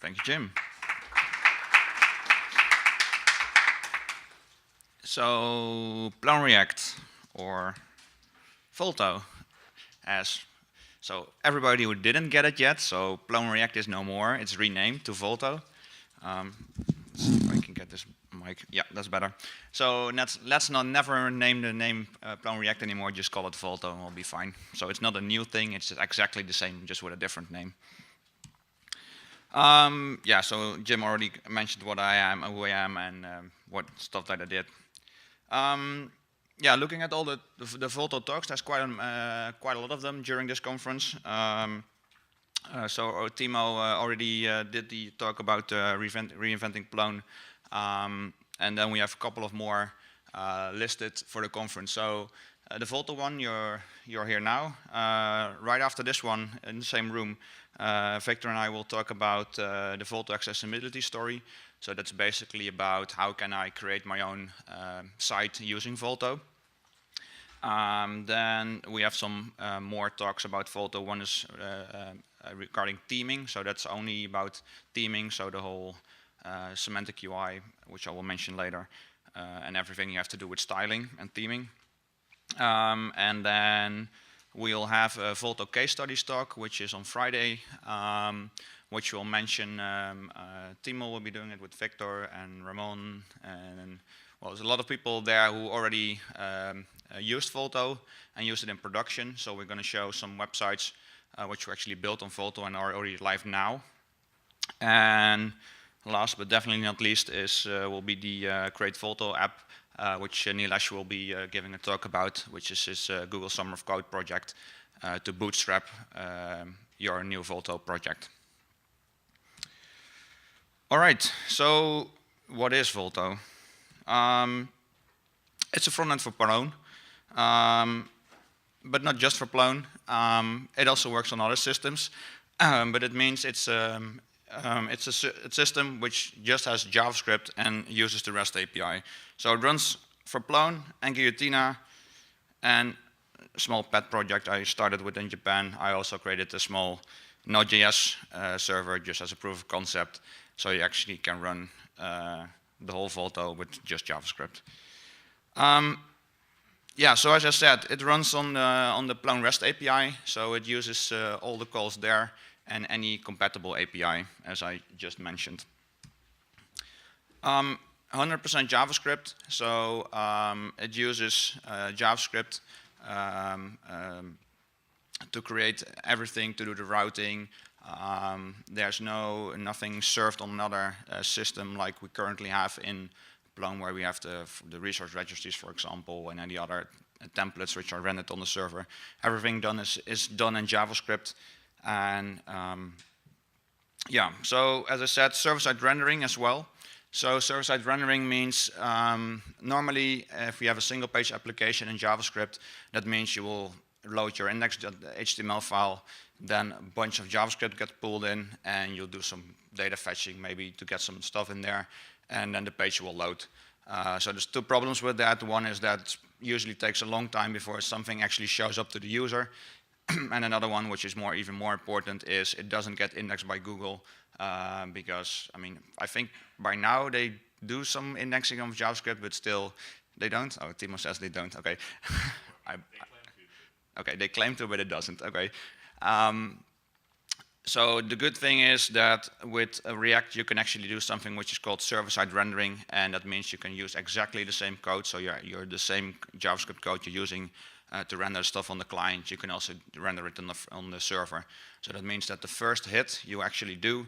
Thank you, Jim. So, Plone-React, or Volto, as so everybody who didn't get it yet, so Plone-React is no more. It's renamed to Volto. Let's see if I can get this mic. Yeah, that's better. So let's not never name the name Plone-React anymore. Just call it Volto, and we'll be fine. So it's not a new thing. It's exactly the same, just with a different name. Yeah. So Jim already mentioned what I am, who I am, and what stuff that I did. Yeah, looking at all the Volto talks, there's quite a lot of them during this conference. So Timo already did the talk about reinventing Plone, and then we have a couple of more listed for the conference. So the Volto one, you're here now. Right after this one, in the same room, Victor and I will talk about the Volto accessibility story. So that's basically about how can I create my own site using Volto. Then we have some more talks about Volto. One is regarding theming, so that's only about theming, so the whole semantic UI, which I will mention later, and everything you have to do with styling and theming. And then we'll have a Volto case studies talk, which is on Friday, which we'll mention. Timo will be doing it with Victor and Ramon, and well, there's a lot of people there who already used Volto and used it in production. So we're going to show some websites which were actually built on Volto and are already live now. And last but definitely not least is will be the Create Volto app, which Nilesh will be giving a talk about, which is his Google Summer of Code project to bootstrap your new Volto project. All right, so what is Volto? It's a frontend for Plone, but not just for Plone. It also works on other systems, but it means it's a system which just has JavaScript and uses the REST API. So it runs for Plone and Gietema, and a small pet project I started with in Japan. I also created a small Node.js server just as a proof of concept, so you actually can run the whole Volto with just JavaScript. Yeah, so as I said, it runs on the Plone REST API, so it uses all the calls there and any compatible API, as I just mentioned. 100% JavaScript, so it uses JavaScript to create everything, to do the routing. There's nothing served on another system like we currently have in Plone, where we have the resource registries, for example, and any other templates which are rendered on the server. Everything done is done in JavaScript. And yeah, so as I said, server-side rendering as well. So server-side rendering means normally if you have a single page application in JavaScript, that means you will load your index.html file, then a bunch of JavaScript gets pulled in, and you'll do some data fetching maybe to get some stuff in there, and then the page will load. So there's two problems with that. One is that it usually takes a long time before something actually shows up to the user. And another one, which is even more important, is it doesn't get indexed by Google because, I mean, I think by now they do some indexing of JavaScript, but still they don't. Oh, Timo says they don't. Okay. Okay, they claim to, but it doesn't. Okay. So the good thing is that with React, you can actually do something which is called server-side rendering, and that means you can use exactly the same code. So you're the same JavaScript code you're using to render stuff on the client. You can also render it on the server. So that means that the first hit you actually do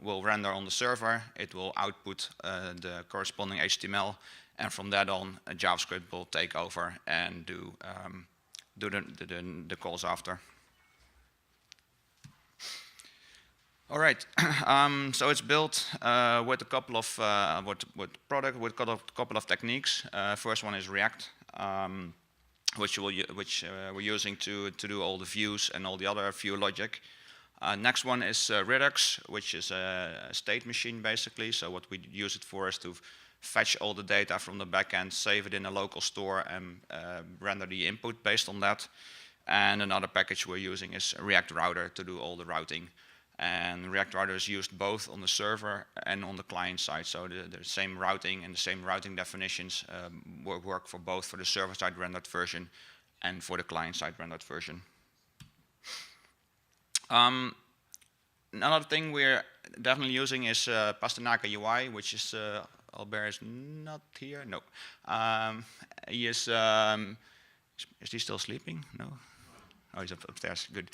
will render on the server. It will output the corresponding HTML, and from that on, JavaScript will take over and do the calls after. All right, so it's built with a couple of with a couple of techniques. First one is React, which we're using to do all the views and all the other view logic. Next one is Redux, which is a state machine basically. So what we use it for is to fetch all the data from the backend, save it in a local store, and render the input based on that. And another package we're using is React Router to do all the routing. And React Router is used both on the server and on the client side. So the same routing and the same routing definitions work for both for the server-side rendered version and for the client-side rendered version. Another thing we're definitely using is Pasternaka UI, which is Albert is not here. No, he is he still sleeping? No. Oh, he's upstairs. Good.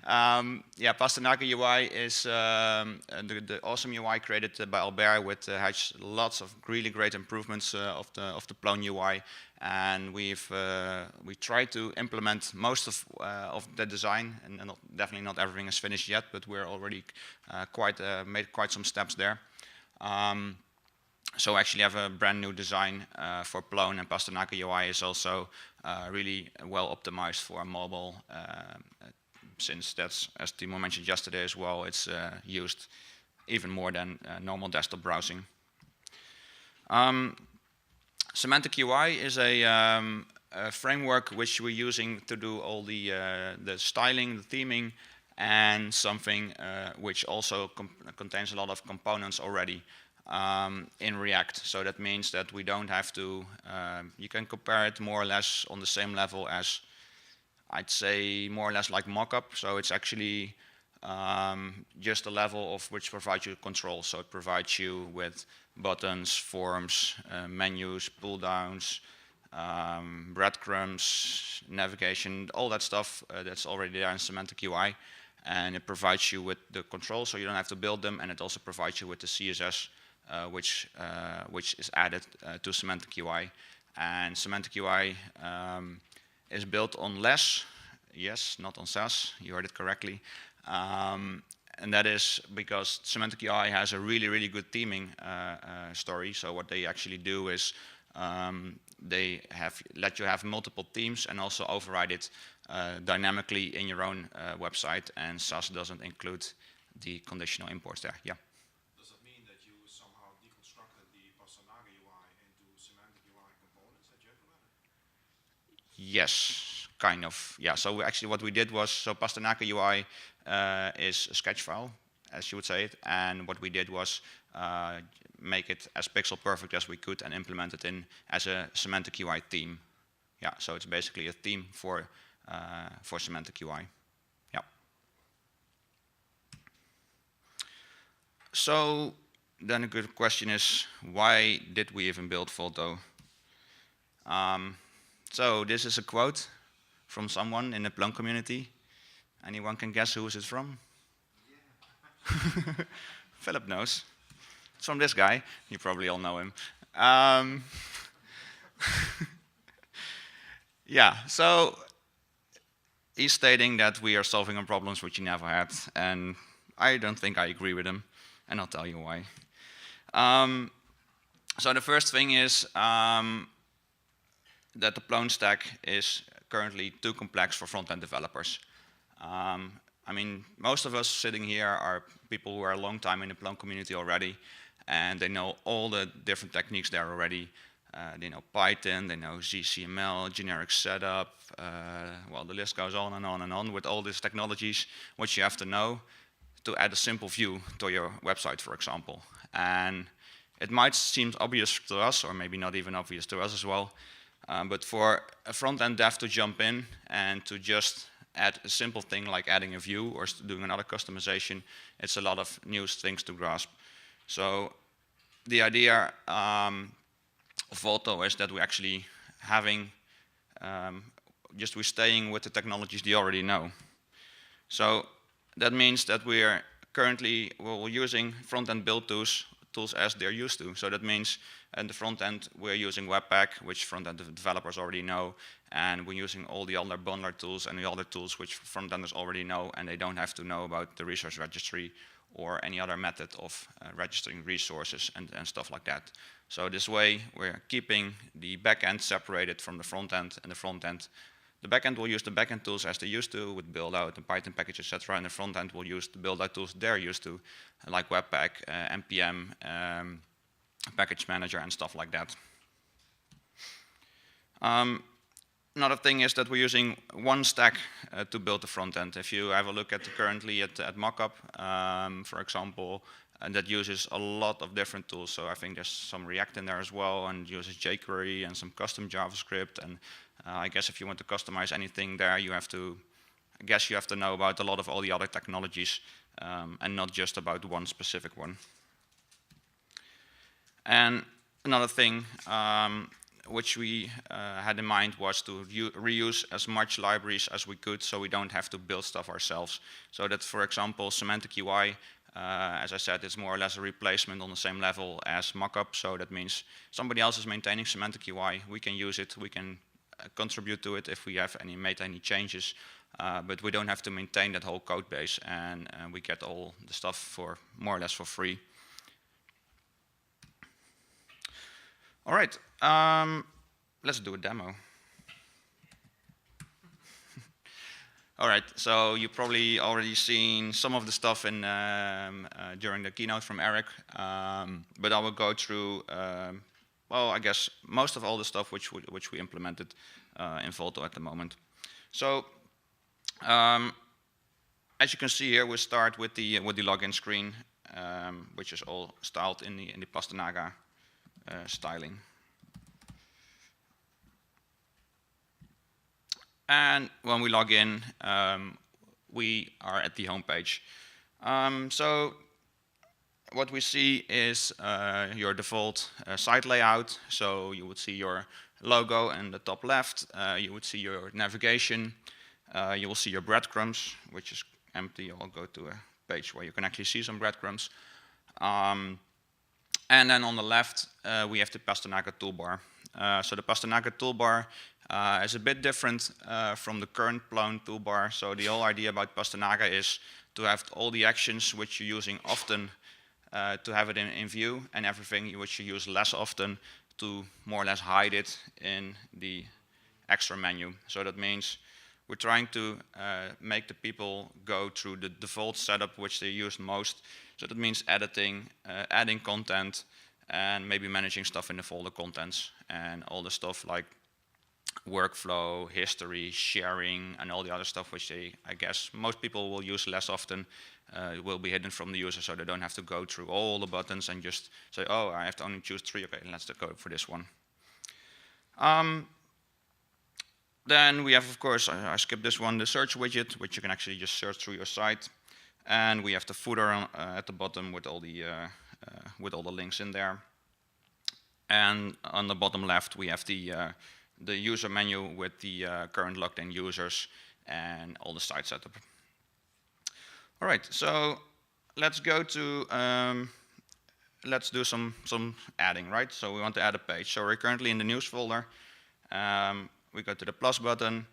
Yeah, Pasternaka UI is the awesome UI created by Albert, with has lots of really great improvements of the Plone UI, and we tried to implement most of the design, and definitely not everything is finished yet, but we're already made quite some steps there. So actually have a brand new design for Plone, and Pasternaka UI is also really well optimized for mobile, since that's, as Timo mentioned yesterday as well, it's used even more than normal desktop browsing. Semantic UI is a framework which we're using to do all the styling, the theming, and something which also contains a lot of components already. In React. So that means that we don't have to, you can compare it more or less on the same level as, I'd say, more or less like mockup. So it's actually just a level of which provides you control. So it provides you with buttons, forms, menus, pull downs, breadcrumbs, navigation, all that stuff that's already there in Semantic UI. And it provides you with the control, so you don't have to build them, and it also provides you with the CSS which is added to Semantic UI. And Semantic UI is built on less, yes, not on SAS, you heard it correctly. And that is because Semantic UI has a really, really good theming story. So what they actually do is they let you have multiple themes and also override it dynamically in your own website, and SAS doesn't include the conditional imports there. Yeah. Yes, kind of. Yeah. So actually, what we did was, so Pasternaka UI is a sketch file, as you would say it, and what we did was make it as pixel perfect as we could and implement it in as a Semantic UI theme. Yeah. So it's basically a theme for Semantic UI. Yeah. So then a good question is, why did we even build Volto? So this is a quote from someone in the Plone community. Anyone can guess who is it from? Yeah. Philip knows. It's from this guy. You probably all know him. Yeah, so he's stating that we are solving on problems which he never had, and I don't think I agree with him, and I'll tell you why. So the first thing is that the Plone stack is currently too complex for front-end developers. I mean, most of us sitting here are people who are a long time in the Plone community already, and they know all the different techniques there already. They know Python, they know ZCML, generic setup, well, the list goes on and on and on with all these technologies, which you have to know to add a simple view to your website, for example. And it might seem obvious to us, or maybe not even obvious to us as well, but for a front-end dev to jump in and to just add a simple thing like adding a view or doing another customization, it's a lot of new things to grasp. So the idea of Volto is that we're actually having, we're staying with the technologies they already know. So that means that we're currently using front-end build tools as they're used to. So that means in the front end, we're using Webpack, which front-end developers already know, and we're using all the other bundler tools and the other tools which front-enders already know, and they don't have to know about the resource registry or any other method of registering resources and stuff like that. So this way, we're keeping the backend separated from the front end, and the front end, the backend will use the backend tools as they used to with build-out and Python package, etc. And the front end will use the build-out tools they're used to, like Webpack, NPM, package manager, and stuff like that. Another thing is that we're using one stack to build the front end. If you have a look at currently at mockup, for example, and that uses a lot of different tools. So I think there's some React in there as well, and uses jQuery and some custom JavaScript. And I guess if you want to customize anything there, you have to, I guess you have to know about a lot of all the other technologies, and not just about one specific one. And another thing which we had in mind was to reuse as much libraries as we could, so we don't have to build stuff ourselves. So that, for example, semantic UI, as I said, it's more or less a replacement on the same level as mockup. So that means somebody else is maintaining semantic UI. We can use it. We can contribute to it if we have made any changes. But we don't have to maintain that whole code base, and we get all the stuff for more or less for free. All right, let's do a demo. All right, so you've probably already seen some of the stuff in, during the keynote from Eric, but I will go through, well, I guess most of all the stuff which we implemented in Volto at the moment. So, as you can see here, we start with the login screen, which is all styled in the Pastanaga styling. And when we log in, we are at the home page. So what we see is your default site layout. So you would see your logo in the top left. You would see your navigation. You will see your breadcrumbs, which is empty. I'll go to a page where you can actually see some breadcrumbs. And then on the left, we have the Pastanaga toolbar. So the Pastanaga toolbar is a bit different from the current Plone toolbar. So the whole idea about Pastanaga is to have all the actions which you're using often to have it in view, and everything which you use less often to more or less hide it in the extra menu. So that means we're trying to make the people go through the default setup which they use most. So that means editing, adding content, and maybe managing stuff in the folder contents, and all the stuff like workflow, history, sharing, and all the other stuff which I guess most people will use less often, will be hidden from the user, so they don't have to go through all the buttons and just say, oh, I have to only choose 3, okay, let's go for this one. Then we have, of course, I skipped this one, the search widget, which you can actually just search through your site. And we have the footer at the bottom with all the links in there. And on the bottom left, we have the user menu with the current logged in users and all the site setup. All right, so let's go to, let's do some adding, right? So we want to add a page. So we're currently in the news folder. We go to the plus button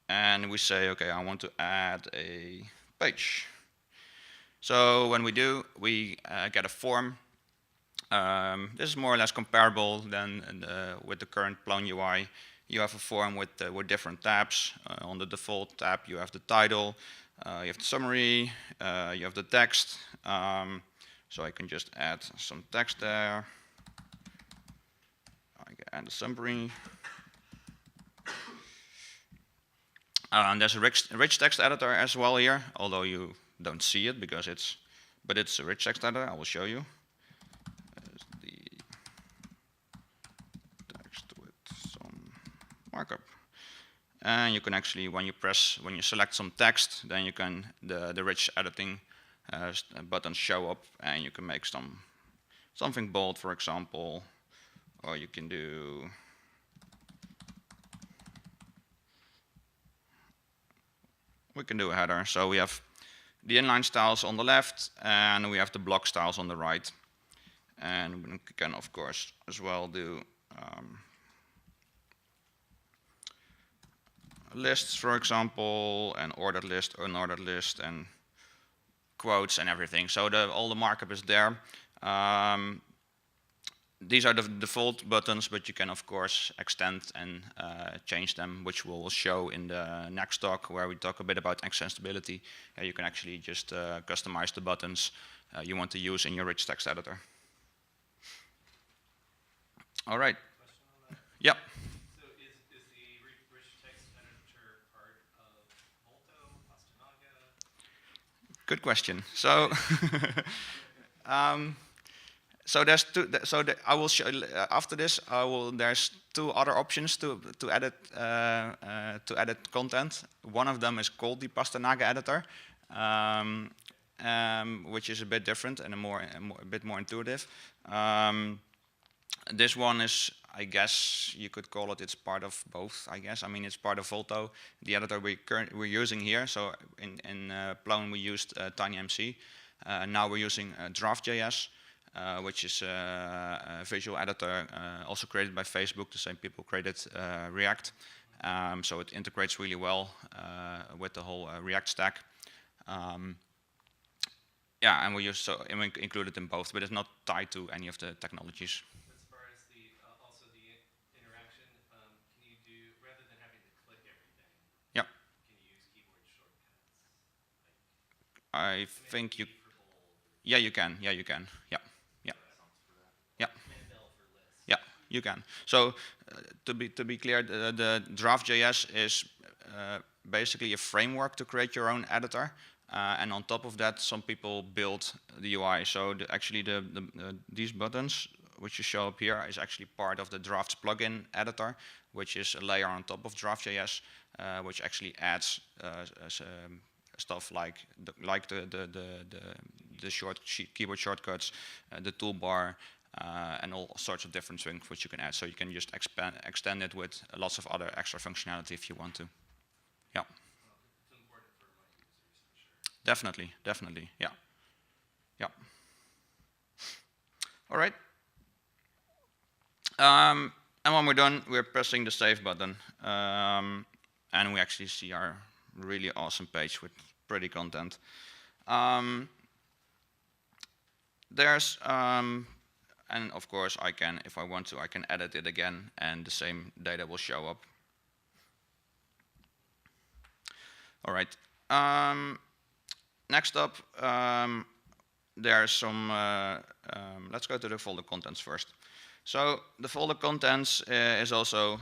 and we say, okay, I want to add a page. So when we do, we get a form. This is more or less comparable than with the current Plone UI. You have a form with different tabs. On the default tab, you have the title, you have the summary, you have the text. So I can just add some text there. I can add a summary. There's a rich text editor as well here, although you don't see it because it's a rich text editor. I will show you. There's the text with some markup, and you can actually, when you select some text, then you can the rich editing buttons show up, and you can make something bold, for example, or you can do. We can do a header. So we have the inline styles on the left, and we have the block styles on the right. And we can, of course, as well do lists, for example, and ordered list, unordered list, and quotes and everything. So all the markup is there. These are the default buttons, but you can, of course, extend and change them, which we'll show in the next talk, where we talk a bit about extensibility. You can actually just customize the buttons you want to use in your rich text editor. All right. Question on that? Yep. So is the rich text Good question. So, so there's two. I will show after this. I will. There's two other options to edit content. One of them is called the Pastanaga editor, which is a bit different and a bit more intuitive. This one is, I guess you could call it, it's part of both, I guess. I mean, it's part of Volto, the editor we're using here. So in Plone we used TinyMC. Now we're using Draft.js, which is a visual editor also created by Facebook. The same people created React. So it integrates really well with the whole React stack. Yeah, and we include it in both, but it's not tied to any of the technologies. I think you, yeah, you can. Yeah, you can. Yeah, yeah, yeah, yeah, you can. So to be clear, the Draft.js is basically a framework to create your own editor, and on top of that, some people build the UI. So actually, these buttons which you show up here is actually part of the Drafts plugin editor, which is a layer on top of Draft.js, which actually adds stuff like the keyboard shortcuts, the toolbar, and all sorts of different things which you can add. So you can just extend it with lots of other extra functionality if you want to. Yeah. Definitely, definitely. Yeah. Yeah. All right. And when we're done, we're pressing the save button, and we actually see our really awesome page with pretty content. And of course I can, if I want to, I can edit it again and the same data will show up. All right. Next up, there's some, let's go to the folder contents first. So the folder contents is also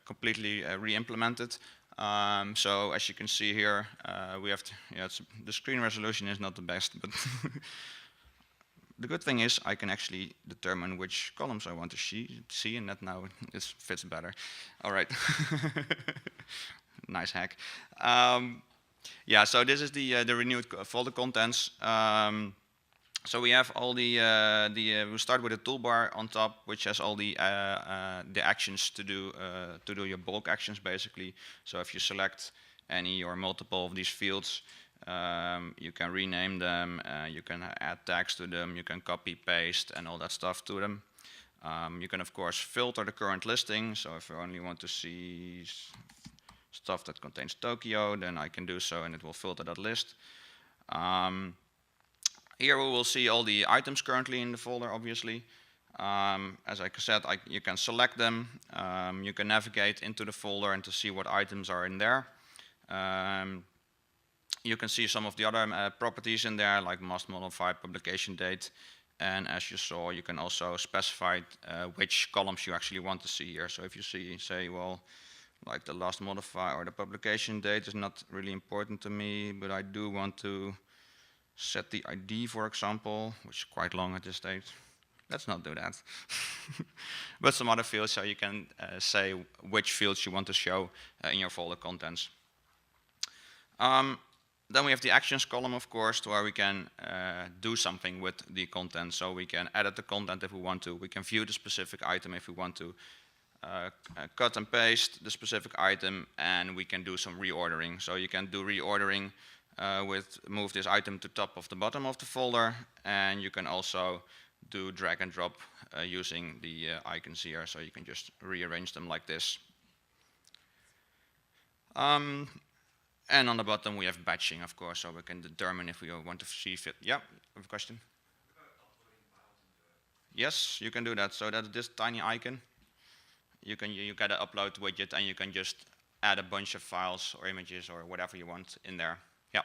completely re-implemented. So as you can see here, we have the screen resolution is not the best, but the good thing is I can actually determine which columns I want to see, and that now it fits better. All right, nice hack. Yeah, so this is the renewed folder contents. So we have all we start with a toolbar on top, which has all the actions to do your bulk actions basically. So if you select any or multiple of these fields, you can rename them, you can add tags to them, you can copy, paste, and all that stuff to them. You can of course filter the current listing. So if I only want to see stuff that contains Tokyo, then I can do so, and it will filter that list. Here we will see all the items currently in the folder, obviously. As I said, you can select them. You can navigate into the folder and to see what items are in there. You can see some of the other properties in there, like must modify publication date. And as you saw, you can also specify which columns you actually want to see here. So if you say, well, like the last modify or the publication date is not really important to me, but I do want to set the ID, for example, which is quite long at this stage. Let's not do that. But some other fields, so you can say which fields you want to show in your folder contents. Then we have the actions column, of course, where we can do something with the content. So we can edit the content if we want to. We can view the specific item if we want to. Cut and paste the specific item, and we can do some reordering. So you can do reordering move this item to top of the bottom of the folder, and you can also do drag and drop using the icons here, so you can just rearrange them like this. And on the bottom we have batching, of course, so we can determine if we want to see fit. Yeah, have a question? Yes, you can do that. So that's this tiny icon. You get an upload widget, and you can just add a bunch of files or images or whatever you want in there. Yeah.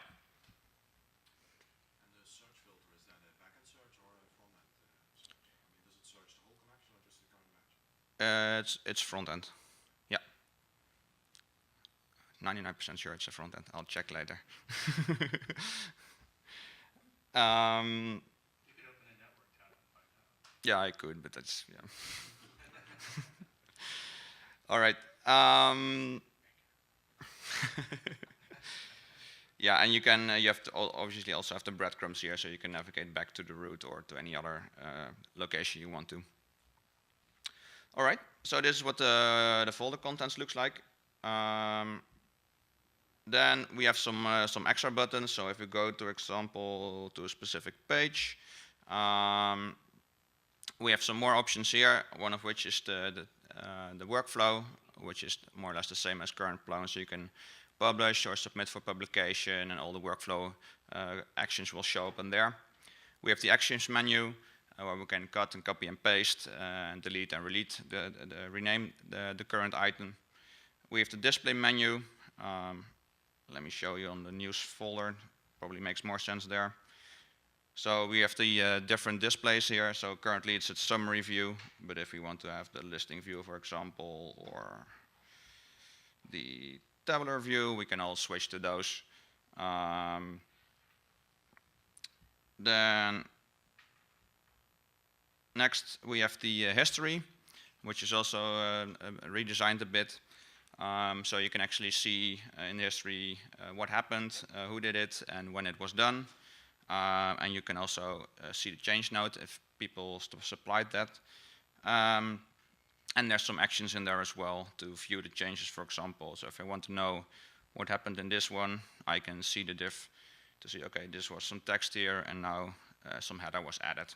And the search filter, is that a backend search or a front-end search? I mean, does it search the whole connection or just the current match? It's front-end. Yeah. 99% sure it's a front-end. I'll check later. Um, You could open a network tab and find out. yeah, I could, but that's yeah. All right. Um, yeah, and you can you have to obviously also have the breadcrumbs here, so you can navigate back to the root or to any other location you want to. All right. So this is what the folder contents looks like. Then we have some extra buttons. So if we go, to example, to a specific page, we have some more options here. One of which is the workflow, which is more or less the same as current Plone. So you can publish or submit for publication, and all the workflow actions will show up in there. We have the actions menu, where we can cut and copy and paste, and delete and rename the current item. We have the display menu. Let me show you on the news folder. Probably makes more sense there. So we have the different displays here. So currently it's a summary view, but if we want to have the listing view, for example, or the tabular view, we can all switch to those. Then next we have the history, which is also redesigned a bit. So you can actually see in the history what happened, who did it, and when it was done. And you can also see the change note if people supplied that. And there's some actions in there as well to view the changes, for example. So if I want to know what happened in this one, I can see the diff to see, okay, this was some text here, and now some header was added.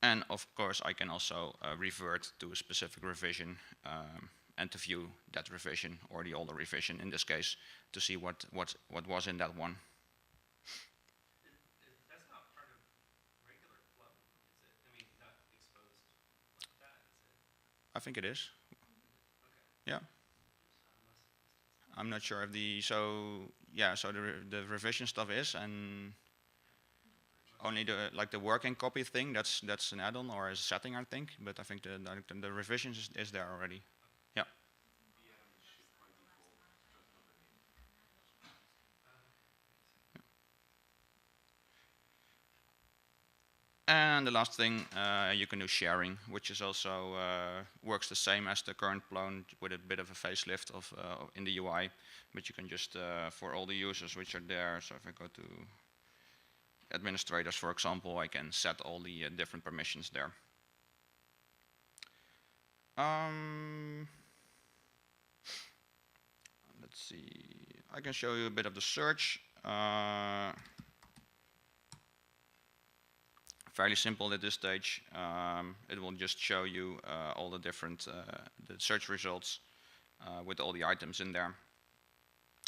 And of course, I can also revert to a specific revision and to view that revision, or the older revision in this case, to see what was in that one. That's not part of regular flow, is it? I mean, not exposed like that, is it? I think it is. Okay. Yeah. I'm not sure if so the revision stuff is, and only the working copy thing, that's an add-on or a setting, I think. But I think the revisions is there already. Yeah. And the last thing, you can do sharing, which is also works the same as the current Plone, with a bit of a facelift of in the UI. But you can just for all the users which are there. So if I go to administrators, for example, I can set all the different permissions there. Let's see. I can show you a bit of the search. Fairly simple at this stage. It will just show you all the different the search results with all the items in there.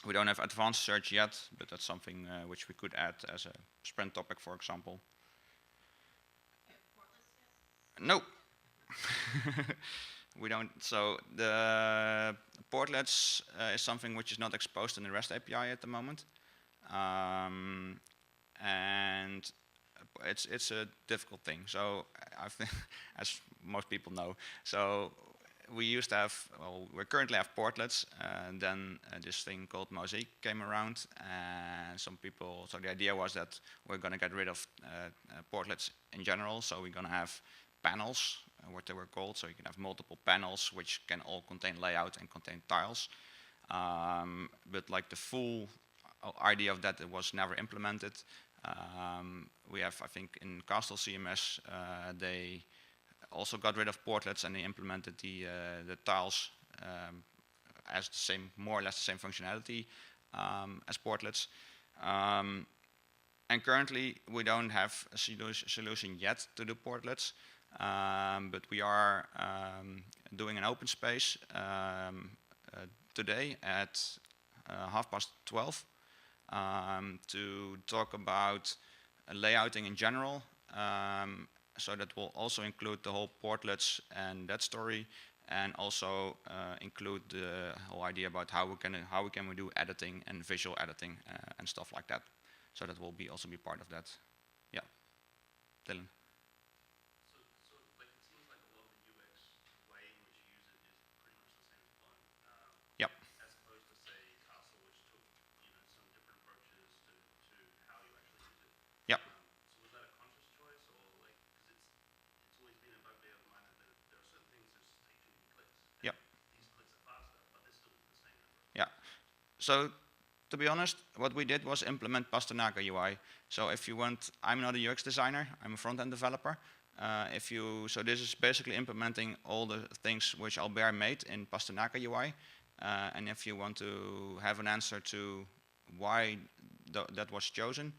We don't have advanced search yet, but that's something which we could add as a sprint topic, for example. No. We don't. So the portlets is something which is not exposed in the REST API at the moment, and it's a difficult thing. So I think, as most people know, so we used to have, well, we currently have portlets, and then this thing called Mosaic came around, and some people, so the idea was that we're going to get rid of portlets in general, so we're going to have panels, what they were called, so you can have multiple panels which can all contain layout and contain tiles. But like the full idea of that, it was never implemented. We have, I think, in Castle CMS, they also got rid of portlets, and they implemented the tiles as the same, more or less the same functionality as portlets. And currently, we don't have a solution yet to do portlets, but we are doing an open space today at 12:30 to talk about layouting in general. So that will also include the whole portlets and that story, and also include the whole idea about how we can do editing and visual editing and stuff like that. So that will also be part of that. Yeah, Dylan. So like it seems like a lot of the UX way in which you use it is pretty much the same as Plone. Yep. As opposed to say So to be honest, what we did was implement Pastanaga UI. So if you want, I'm not a UX designer, I'm a front-end developer. So this is basically implementing all the things which Albert made in Pastanaga UI. And if you want to have an answer to why that was chosen,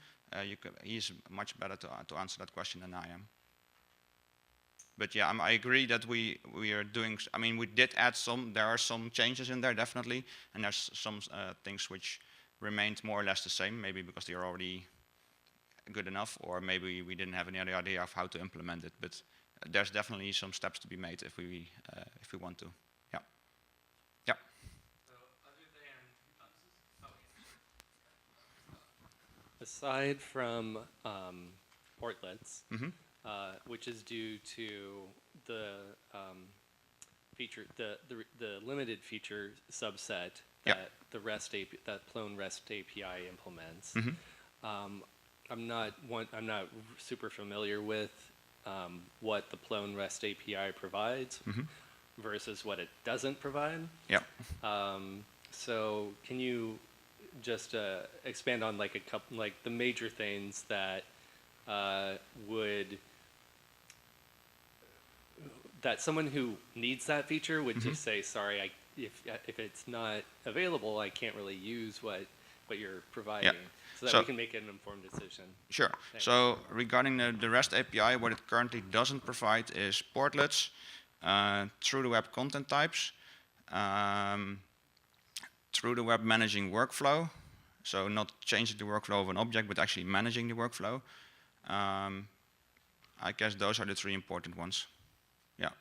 he's much better to answer that question than I am. But yeah, I agree that we are doing. I mean, we did add some. There are some changes in there definitely, and there's some things which remained more or less the same. Maybe because they are already good enough, or maybe we didn't have any other idea of how to implement it. But there's definitely some steps to be made if we want to. Yeah. Yeah. So other than aside from portlets, which is due to the feature, the limited feature subset that the REST API, that Plone-Rest API implements. I'm not super familiar with what the Plone-Rest API provides versus what it doesn't provide. Yeah. So can you just expand on like a couple, like the major things that that someone who needs that feature would just say, sorry, if it's not available, I can't really use what you're providing, so that we can make an informed decision. Sure. Thanks. So regarding the REST API, what it currently doesn't provide is portlets, through the web content types, through the web managing workflow. So not changing the workflow of an object, but actually managing the workflow. I guess those are the three important ones. Yeah,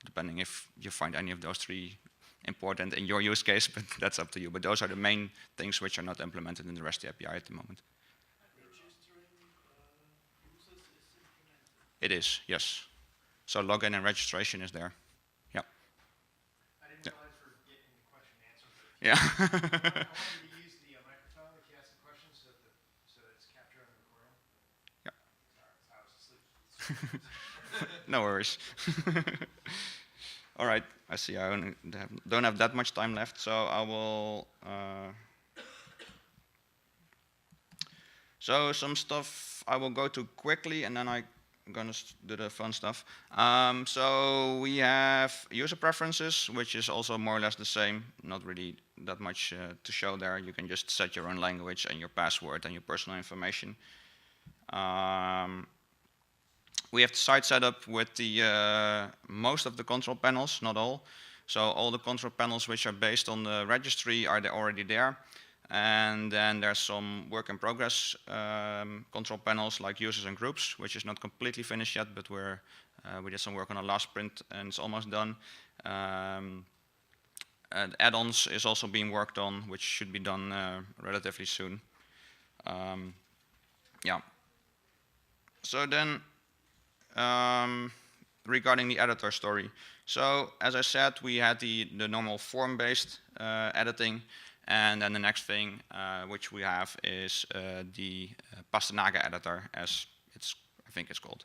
depending if you find any of those three important in your use case, but that's up to you. But those are the main things which are not implemented in the REST API at the moment. It is, yes. So login and registration is there. Yeah. I didn't realize we're getting the question answered. Yeah. I wanted to use the microphone if you ask the question so that it's captured on the recording. Yeah. Sorry, I was asleep. No worries. All right, I see I don't have that much time left, so I will. So some stuff I will go to quickly, and then I'm gonna do the fun stuff. So we have user preferences, which is also more or less the same. Not really that much to show there. You can just set your own language and your password and your personal information. We have the site set up with the most of the control panels, not all. So all the control panels which are based on the registry are already there. And then there's some work in progress control panels like users and groups, which is not completely finished yet, but we did some work on the last sprint and it's almost done. And add-ons is also being worked on, which should be done relatively soon. Yeah. So then, regarding the editor story. So as I said, we had the normal form-based editing, and then the next thing which we have is the Pastanaga editor, as I think it's called.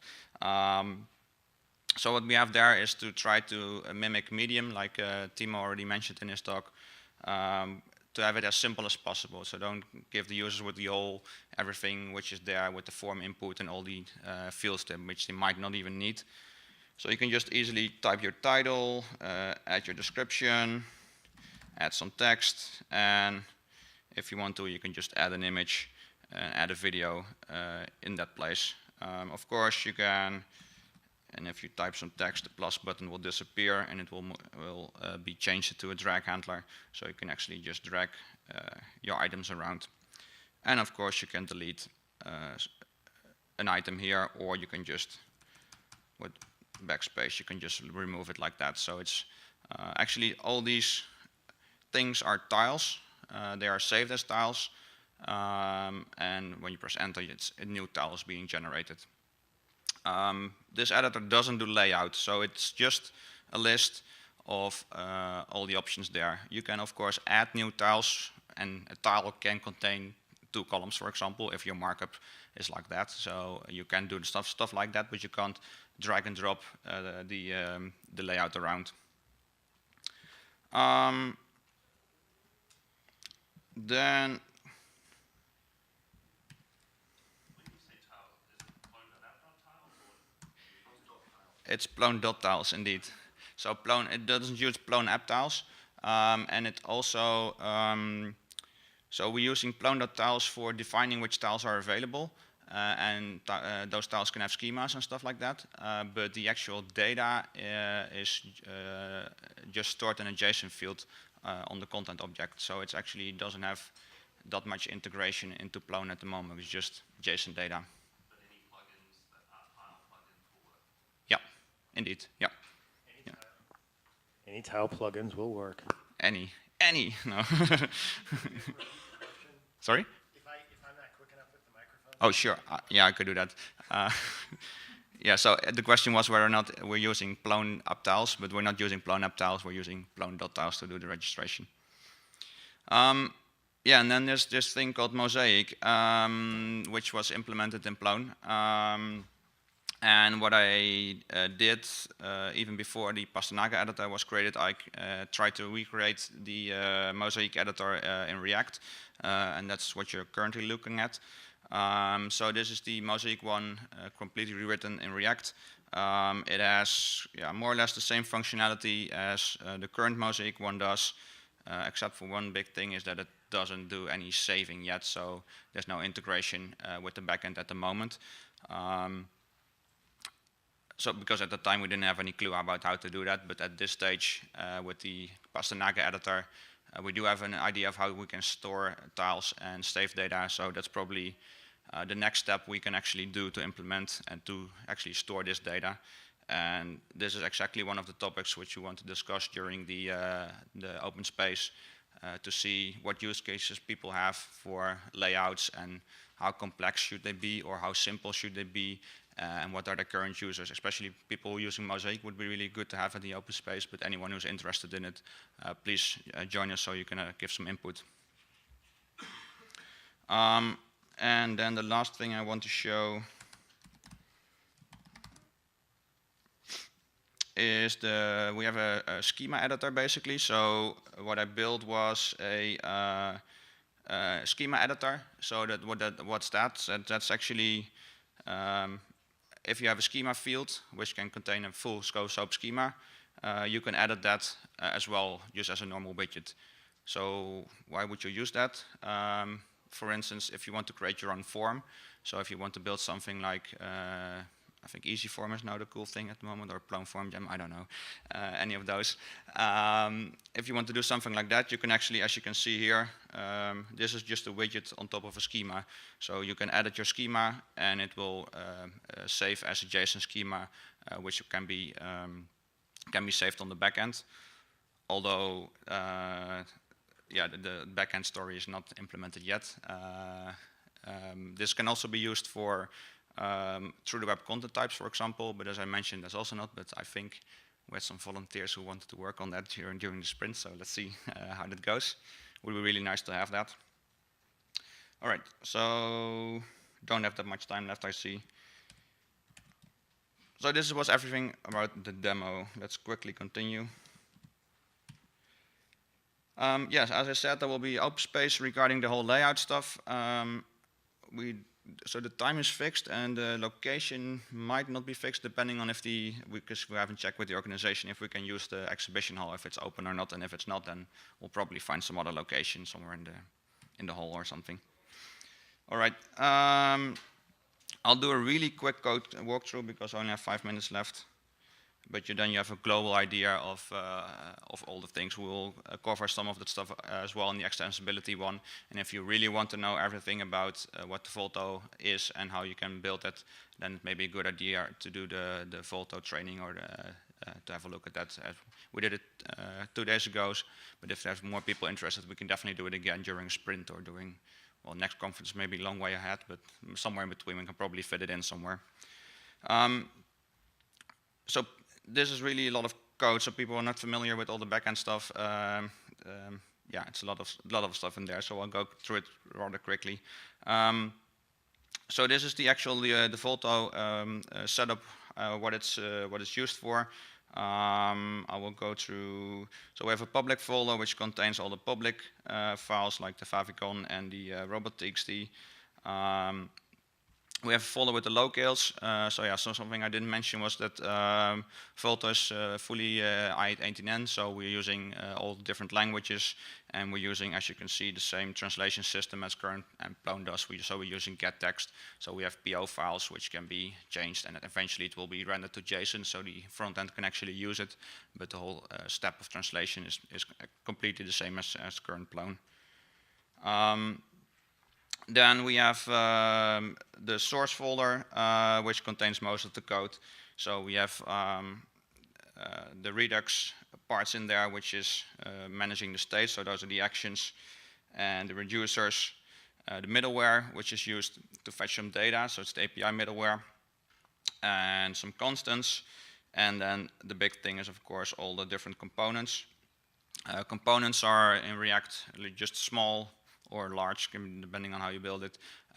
So what we have there is to try to mimic Medium, like Timo already mentioned in his talk, to have it as simple as possible. So don't give the users with the whole everything which is there with the form input and all the fields which they might not even need. So you can just easily type your title, add your description, add some text, and if you want to, you can just add an image and add a video in that place. Of course, you can, and if you type some text, the plus button will disappear and it will be changed to a drag handler. So you can actually just drag your items around. And of course, you can delete an item here, or you can just, with backspace, you can just remove it like that. So it's actually all these things are tiles. They are saved as tiles. And when you press enter, a new tile is being generated. This editor doesn't do layout, so it's just a list of all the options there. You can, of course, add new tiles, and a tile can contain 2 columns, for example, if your markup is like that. So you can do the stuff like that, but you can't drag and drop the layout around. Then it's Plone.tiles indeed. So Plone, it doesn't use Plone app tiles, and it also so we're using Plone.tiles for defining which tiles are available, and those tiles can have schemas and stuff like that. But the actual data is just stored in a JSON field on the content object. So it actually doesn't have that much integration into Plone at the moment. It's just JSON data. But any plugins that are tile plugins will work. Yeah, indeed. Yeah. Any tile plugins will work. Any, no. Sorry? If I'm not quick enough with the microphone. Oh, sure. Yeah, I could do that. Yeah, so the question was whether or not we're using Plone app tiles, but we're not using Plone app tiles, we're using Plone.tiles to do the registration. Yeah, and then there's this thing called Mosaic, which was implemented in Plone. And what I did, even before the Pastanaga editor was created, I tried to recreate the Mosaic editor in React, and that's what you're currently looking at. So this is the Mosaic one, completely rewritten in React. It has more or less the same functionality as the current Mosaic one does, except for one big thing is that it doesn't do any saving yet, so there's no integration with the backend at the moment. So because at the time we didn't have any clue about how to do that, but at this stage with the Pastanaga editor, we do have an idea of how we can store tiles and save data, so that's probably the next step we can actually do to implement and to actually store this data. And this is exactly one of the topics which we want to discuss during the open space to see what use cases people have for layouts and how complex should they be or how simple should they be. And what are the current users, especially people using Mosaic would be really good to have in the open space, but anyone who's interested in it, please join us so you can give some input. And then the last thing I want to show is we have a schema editor basically. So what I built was a schema editor. So what's that? That's actually if you have a schema field, which can contain a full SOAP schema, you can edit that as well, just as a normal widget. So why would you use that? For instance, if you want to create your own form, so if you want to build something like, I think Easy Form is now the cool thing at the moment, or Plone Form Gem, I don't know, any of those. If you want to do something like that, you can actually, as you can see here, this is just a widget on top of a schema. So you can edit your schema, and it will save as a JSON schema, which can be saved on the backend. Although, yeah, the backend story is not implemented yet. This can also be used for through the web content types, for example, but as I mentioned, that's also not, but I think we had some volunteers who wanted to work on that during the sprint, so let's see how that goes. It would be really nice to have that. All right, so don't have that much time left, I see. So this was everything about the demo. Let's quickly continue. Yes, as I said, there will be open space regarding the whole layout stuff. So the time is fixed and the location might not be fixed depending on because we haven't checked with the organization if we can use the exhibition hall, if it's open or not, and if it's not, then we'll probably find some other location somewhere in the hall or something. All right, I'll do a really quick code walkthrough because I only have 5 minutes left. But then you have a global idea of all the things. We will cover some of that stuff as well in the extensibility one. And if you really want to know everything about what the Volto is and how you can build it, then it may be a good idea to do the Volto training or to have a look at that. We did it 2 days ago, but if there's more people interested, we can definitely do it again during a sprint or during, well, next conference maybe a long way ahead, but somewhere in between we can probably fit it in somewhere. So this is really a lot of code, so people are not familiar with all the backend stuff. Yeah, it's a lot of stuff in there, so I'll go through it rather quickly. So this is the actual the Volto setup, what it's used for. I will go through, so we have a public folder which contains all the public files like the favicon and the robot.txt. We have a folder with the locales. So something I didn't mention was that Volto is fully I18N, so we're using all the different languages, and we're using, as you can see, the same translation system as current and Plone does. So we're using getText. So we have PO files which can be changed, and eventually it will be rendered to JSON, so the front end can actually use it. But the whole step of translation is completely the same as current Plone. Then we have the source folder, which contains most of the code. So we have the Redux parts in there, which is managing the state. So those are the actions and the reducers. The middleware, which is used to fetch some data. So it's the API middleware and some constants. And then the big thing is, of course, all the different components. Components are in React just small or large, depending on how you build it,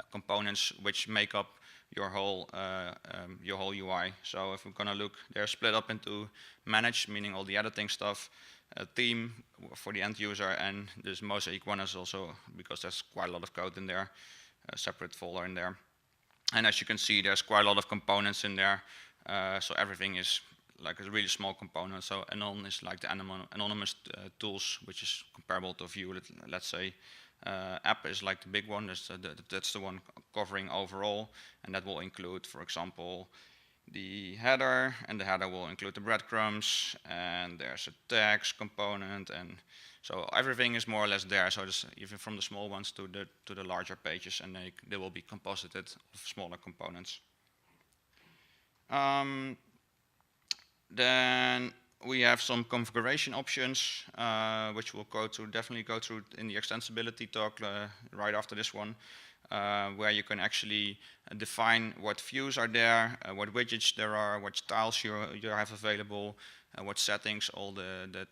components which make up your whole UI. So if we're going to look, they're split up into manage, meaning all the editing stuff, theme for the end user, and this mosaic one is also, because there's quite a lot of code in there, a separate folder in there. And as you can see, there's quite a lot of components in there, so everything is like a really small component. So Anon is like the anonymous tools, which is comparable to Vue, let's say. App is like the big one, that's the one covering overall, and that will include, for example, the header, and the header will include the breadcrumbs, and there's a tags component, and so everything is more or less there. So it's even from the small ones to the larger pages, and they will be composited of smaller components. Then we have some configuration options, which we'll definitely go through in the extensibility talk right after this one, where you can actually define what views are there, what widgets there are, what styles you have available, what settings all the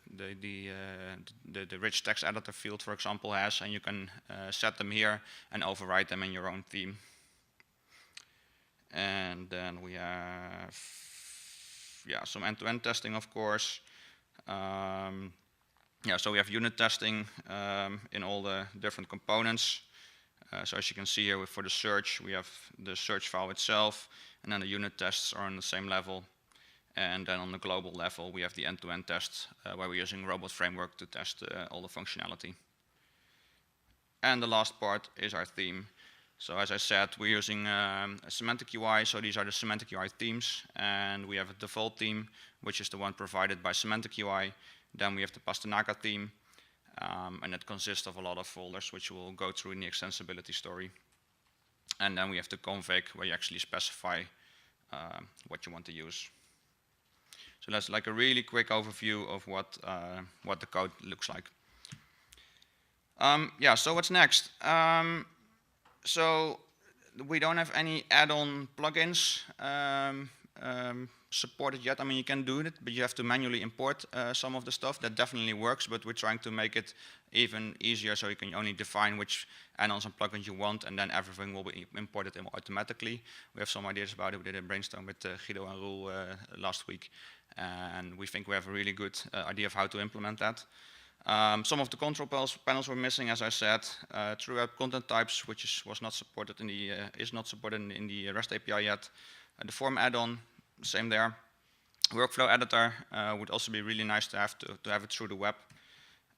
rich text editor field, for example, has, and you can set them here and override them in your own theme. And then we have some end-to-end testing, of course. So we have unit testing in all the different components. So as you can see here, for the search, we have the search file itself, and then the unit tests are on the same level. And then on the global level, we have the end-to-end tests, where we're using Robot Framework to test all the functionality. And the last part is our theme. So as I said, we're using a semantic UI, so these are the semantic UI themes, and we have a default theme, which is the one provided by semantic UI. Then we have the Pastanaga theme, and it consists of a lot of folders, which we'll go through in the extensibility story. And then we have the config, where you actually specify what you want to use. So that's like a really quick overview of what the code looks like. So what's next? So we don't have any add-on plugins supported yet. I mean, you can do it, but you have to manually import some of the stuff. That definitely works, but we're trying to make it even easier, so you can only define which add-ons and plugins you want, and then everything will be imported automatically. We have some ideas about it. We did a brainstorm with Guido and Roel last week, and we think we have a really good idea of how to implement that. Some of the control panels were missing, as I said. True web content types, which is not supported in the REST API yet. The form add-on, same there. Workflow editor would also be really nice to have it through the web.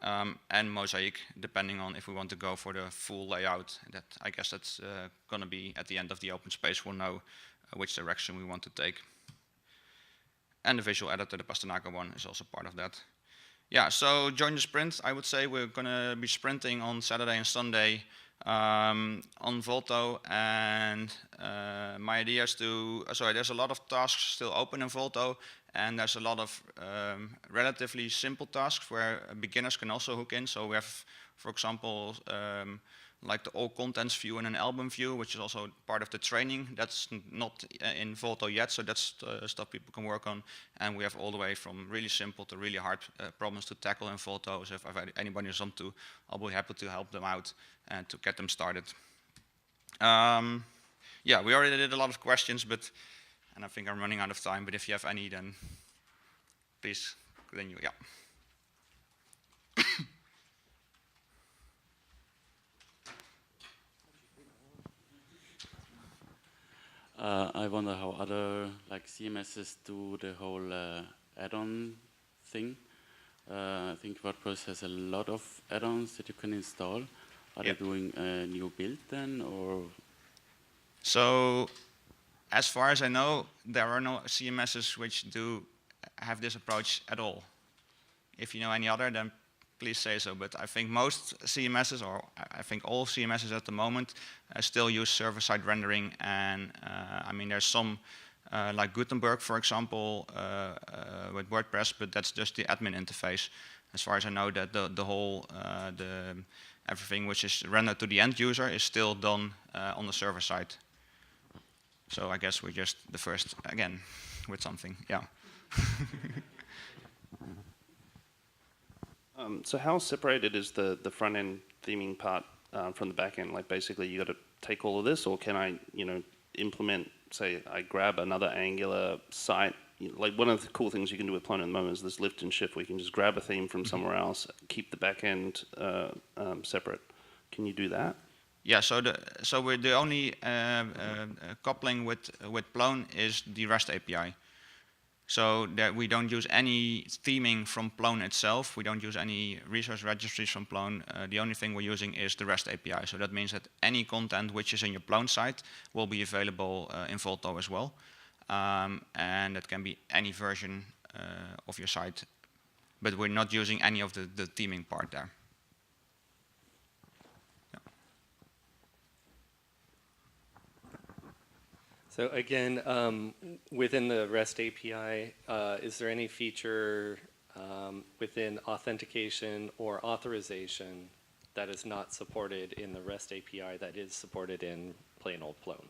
And mosaic, depending on if we want to go for the full layout. I guess that's going to be at the end of the open space. We'll know which direction we want to take. And the visual editor, the Pastanaga one, is also part of that. Yeah, so join the sprint. I would say we're going to be sprinting on Saturday and Sunday on Volto, and my idea is there's a lot of tasks still open in Volto, and there's a lot of relatively simple tasks where beginners can also hook in. So we have, for example, like the all contents view and an album view, which is also part of the training. That's not in Volto yet, so that's stuff people can work on. And we have all the way from really simple to really hard problems to tackle in Volto. So if anybody is on to, I'll be happy to help them out and to get them started. Yeah, we already did a lot of questions, and I think I'm running out of time. But if you have any, then please continue. Yeah. I wonder how other like CMSs do the whole add-on thing. I think WordPress has a lot of add-ons that you can install. Are they doing a new build then, or? So, as far as I know, there are no CMSs which do have this approach at all. If you know any other, then please say so. But I think most CMSs, or I think all CMSs at the moment, still use server-side rendering. And I mean, there's some like Gutenberg, for example, with WordPress, but that's just the admin interface. As far as I know, that the whole everything which is rendered to the end user is still done on the server side. So I guess we're just the first again with something. Yeah. So how separated is the front end theming part from the back end? Like basically you got to take all of this, or can I, implement, say I grab another Angular site. Like one of the cool things you can do with Plone at the moment is this lift and shift where you can just grab a theme from somewhere else, keep the back end separate. Can you do that? Yeah, so we're the only coupling with Plone is the REST API. So that we don't use any theming from Plone itself. We don't use any resource registries from Plone. The only thing we're using is the REST API. So that means that any content which is in your Plone site will be available in Volto as well. And it can be any version of your site. But we're not using any of the theming part there. So again, within the REST API, is there any feature within authentication or authorization that is not supported in the REST API that is supported in plain old Plone?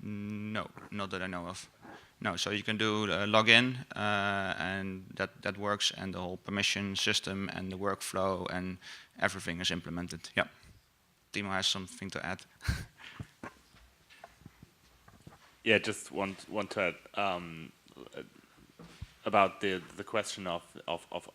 No, not that I know of. No, so you can do login, and that works, and the whole permission system and the workflow and everything is implemented. Yeah. Timo has something to add. Yeah, just want to add about the question of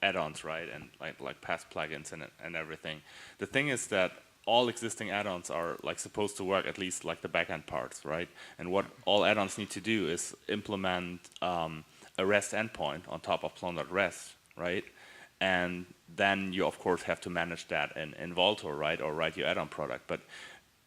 add-ons, right, and like past plugins and everything. The thing is that all existing add-ons are like supposed to work, at least like the backend parts, right? And what all add-ons need to do is implement a REST endpoint on top of Plone.rest, right? And then you of course have to manage that in Volto, right, or write your add-on product. But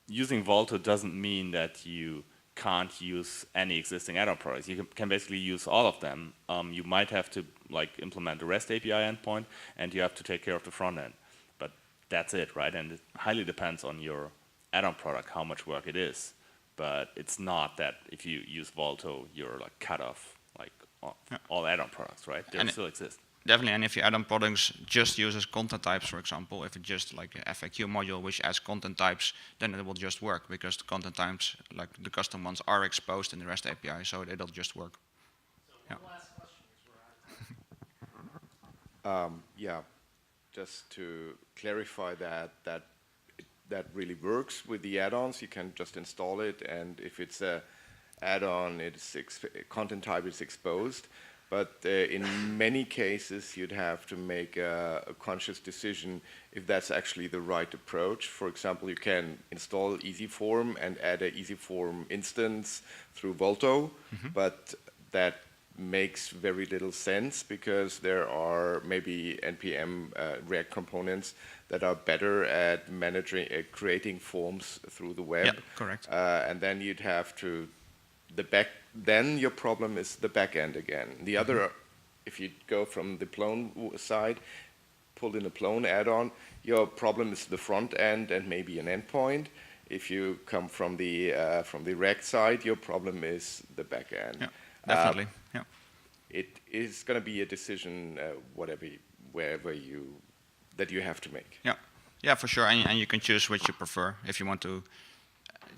using Volto doesn't mean that you can't use any existing add-on products. You can basically use all of them. You might have to like implement the REST API endpoint, and you have to take care of the front end. But that's it, right? And it highly depends on your add-on product how much work it is. But it's not that if you use Volto, you're like cut off like all add-on products, right? They still exist. Definitely, and if your add-on products just uses content types, for example, if it's just like an FAQ module which adds content types, then it will just work because the content types, like the custom ones, are exposed in the REST API, so it'll just work. So one last question, because we're out of time. Yeah, just to clarify that really works with the add-ons. You can just install it, and if it's a add-on, content type is exposed. But in many cases, you'd have to make a conscious decision if that's actually the right approach. For example, you can install EasyForm and add an EasyForm instance through Volto, but that makes very little sense because there are maybe NPM React components that are better at managing, creating forms through the web. Yeah, correct. And then you'd have to then your problem is the back end again. The other, if you go from the Plone side, pull in a Plone add-on, your problem is the front end and maybe an endpoint. If you come from the React side, your problem is the back end. Yeah, definitely. Yeah. It is going to be a decision, wherever that you have to make. Yeah, yeah, for sure. And you can choose which you prefer if you want to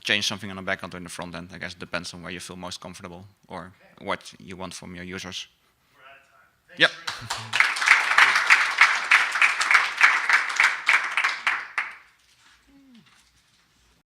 change something on the back end or in the front end. I guess it depends on where you feel most comfortable or what you want from your users. We're out of time. Thanks Yep. very much.